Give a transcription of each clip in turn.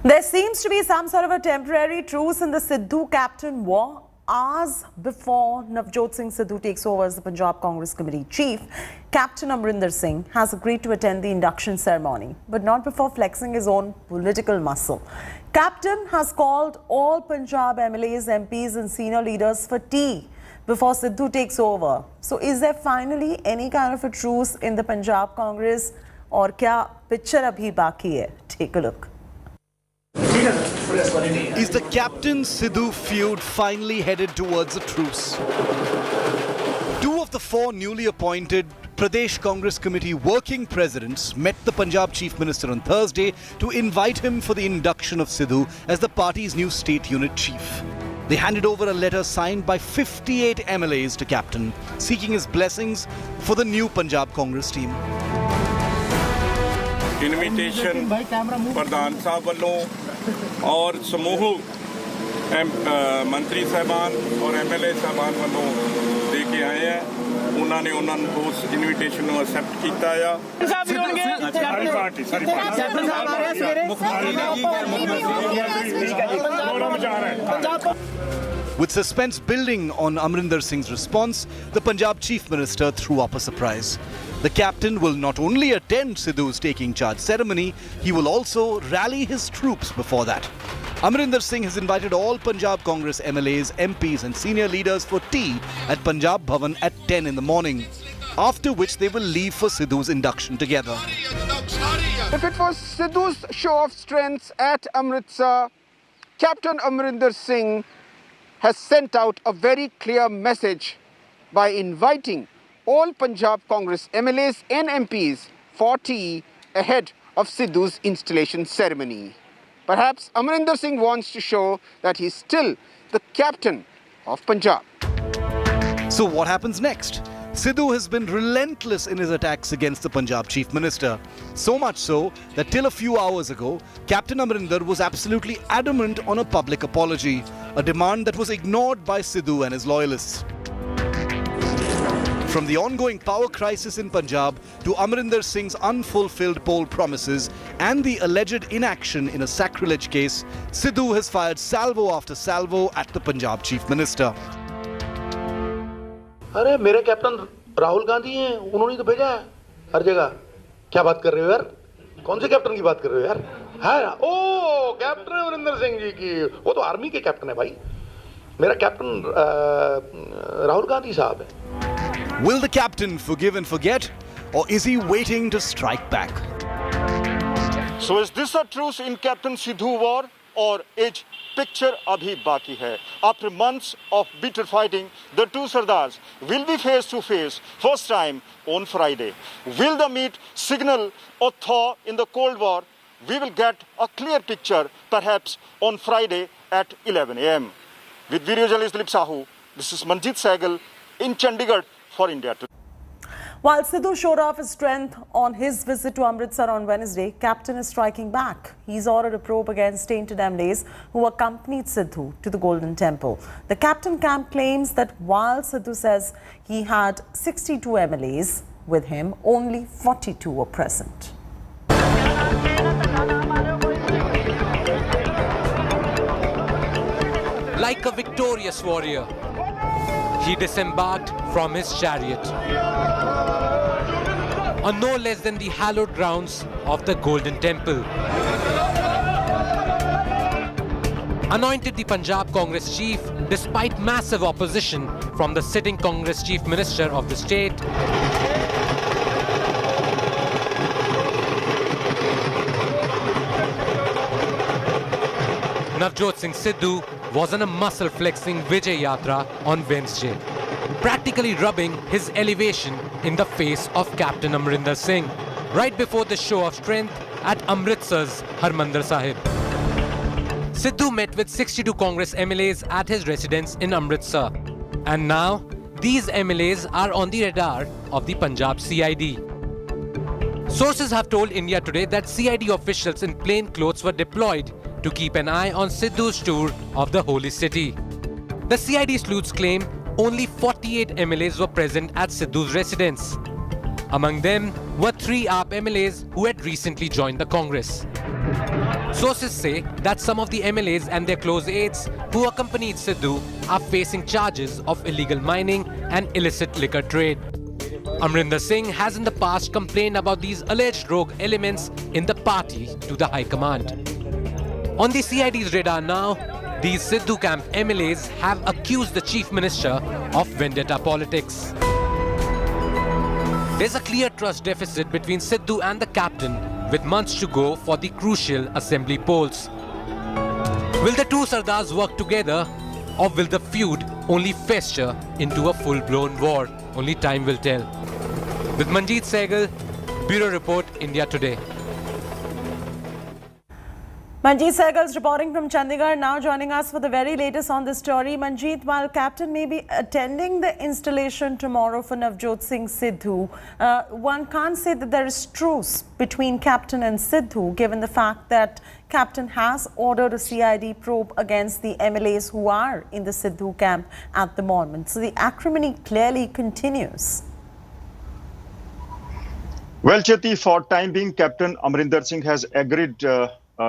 There seems to be some sort of a temporary truce in the Sidhu Captain war. Hours before Navjot Singh Sidhu takes over as the Punjab Congress Committee chief, Captain Amarinder Singh has agreed to attend the induction ceremony, but not before flexing his own political muscle. Captain has called all Punjab MLAs, MPs and senior leaders for tea before Sidhu takes over. So is there finally any kind of a truce in the Punjab Congress, or kya picture abhi baki hai? Take a look. Is the Captain Sidhu feud finally headed towards a truce? Two of the four newly appointed Pradesh Congress Committee working presidents met the Punjab Chief Minister on Thursday to invite him for the induction of Sidhu as the party's new state unit chief. They handed over a letter signed by 58 MLAs to Captain, seeking his blessings for the new Punjab Congress team. Invitation प्रधान साहब वालों और समूह मंत्री साहबान और MLA साहबान वालों दे के आए हैं उन्होंने उस इन्विटेशन को एक्सेप्ट किया है With suspense building on Amarinder Singh's response, the Punjab Chief Minister threw up a surprise. The captain will not only attend Sidhu's taking charge ceremony, he will also rally his troops before that. Amarinder Singh has invited all Punjab Congress MLAs, MPs and senior leaders for tea at Punjab Bhavan at 10 in the morning, after which they will leave for Sidhu's induction together. If it was Sidhu's show of strength at Amritsar, Captain Amarinder Singh has sent out a very clear message by inviting all Punjab Congress MLAs and MPs for tea ahead of Sidhu's installation ceremony. Perhaps Amarinder Singh wants to show that he's still the captain of Punjab. So what happens next? Sidhu has been relentless in his attacks against the Punjab Chief Minister. So much so that till a few hours ago, Captain Amarinder was absolutely adamant on a public apology, a demand that was ignored by Sidhu and his loyalists. From the ongoing power crisis in Punjab to Amarinder Singh's unfulfilled poll promises and the alleged inaction in a sacrilege case, Sidhu has fired salvo after salvo at the Punjab Chief Minister. अरे मेरे captain Rahul Gandhi हैं, उन्होंने तो भेजा है हर जगह. क्या बात कर रहे हो यार? कौन से कैप्टन की बात कर रहे हो यार? हाँ, ओ कैप्टन अमरिंदर सिंह जी की, वो तो आर्मी के कैप्टन है भाई. मेरा कैप्टन राहुल गांधी साहब है. Will the captain forgive and forget, or is he waiting to strike back? So is this a truce in Captain Sidhu war, or is picture abhi baki hai? After months of bitter fighting, the two Sardars will be face to face first time on Friday. Will the meet signal a thaw in the Cold War? We will get a clear picture perhaps on Friday at 11 a.m. With video journalist Dilip Sahu, this is Manjit Sehgal in Chandigarh for India Today. While Sidhu showed off his strength on his visit to Amritsar on Wednesday, Captain is striking back. He's ordered a probe against tainted MLAs who accompanied Sidhu to the Golden Temple. The Captain camp claims that while Sidhu says he had 62 MLAs with him, only 42 were present. Like a victorious warrior, he disembarked from his chariot on no less than the hallowed grounds of the Golden Temple. Anointed the Punjab Congress chief despite massive opposition from the sitting Congress chief minister of the state. Navjot Singh Sidhu was on a muscle-flexing Vijay Yatra on Wednesday, practically rubbing his elevation in the face of Captain Amarinder Singh, right before the show of strength at Amritsar's Harmandir Sahib. Sidhu met with 62 Congress MLAs at his residence in Amritsar. And now, these MLAs are on the radar of the Punjab CID. Sources have told India Today that CID officials in plain clothes were deployed to keep an eye on Sidhu's tour of the holy city. The CID sleuths claim only 48 MLAs were present at Sidhu's residence. Among them were 3 AAP MLAs who had recently joined the Congress. Sources say that some of the MLAs and their close aides who accompanied Sidhu are facing charges of illegal mining and illicit liquor trade. Amarinder Singh has in the past complained about these alleged rogue elements in the party to the High Command. On the CID's radar now, these Sidhu camp MLAs have accused the Chief Minister of vendetta politics. There's a clear trust deficit between Sidhu and the captain, with months to go for the crucial assembly polls. Will the two Sardars work together, or will the feud only fester into a full-blown war? Only time will tell. With Manjeet Sehgal, Bureau Report, India Today. Manjeet Sehgal is reporting from Chandigarh, now joining us for the very latest on this story. Manjeet, while Captain may be attending the installation tomorrow for Navjot Singh Sidhu, one can't say that there is truce between Captain and Sidhu, given the fact that Captain has ordered a CID probe against the MLAs who are in the Sidhu camp at the moment. So the acrimony clearly continues. Well, Cheti, for time being, Captain Amarinder Singh has agreed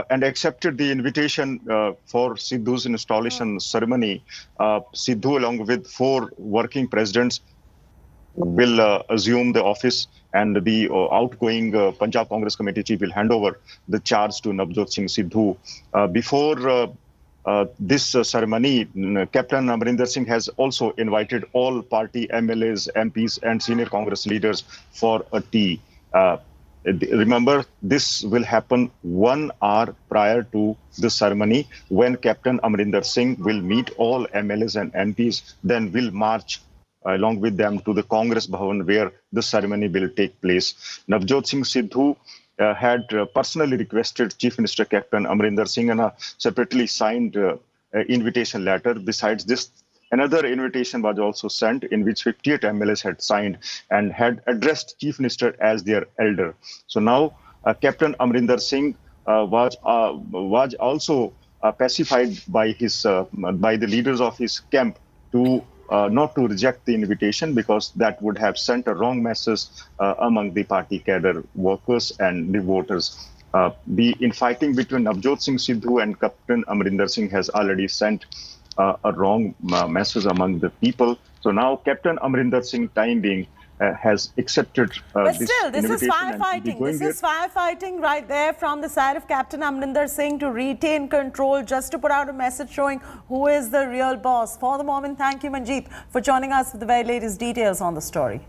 and accepted the invitation for Sidhu's installation ceremony. Sidhu, along with 4 working presidents, will assume the office, and the outgoing Punjab Congress Committee chief will hand over the charge to Navjot Singh Sidhu. Before this ceremony, Captain Amarinder Singh has also invited all party MLAs, MPs and senior Congress leaders for a tea. Remember, this will happen 1 hour prior to the ceremony, when Captain Amarinder Singh will meet all MLAs and MPs, then will march along with them to the Congress Bhavan, where the ceremony will take place. Navjot Singh Sidhu had personally requested Chief Minister Captain Amarinder Singh and a separately signed invitation letter. Besides this, another invitation was also sent, in which 58 MLAs had signed and had addressed Chief Minister as their elder. So now Captain Amarinder Singh was also pacified by the leaders of his camp to not to reject the invitation, because that would have sent a wrong message among the party cadre workers and the voters. The infighting between Navjot Singh Sidhu and Captain Amarinder Singh has already sent a wrong message among the people. So now Captain Amarinder Singh, time being, has accepted But this still, this is invitation. firefighting. This is firefighting right there from the side of Captain Amarinder Singh to retain control, just to put out a message showing who is the real boss. For the moment, thank you, Manjeet, for joining us with the very latest details on the story.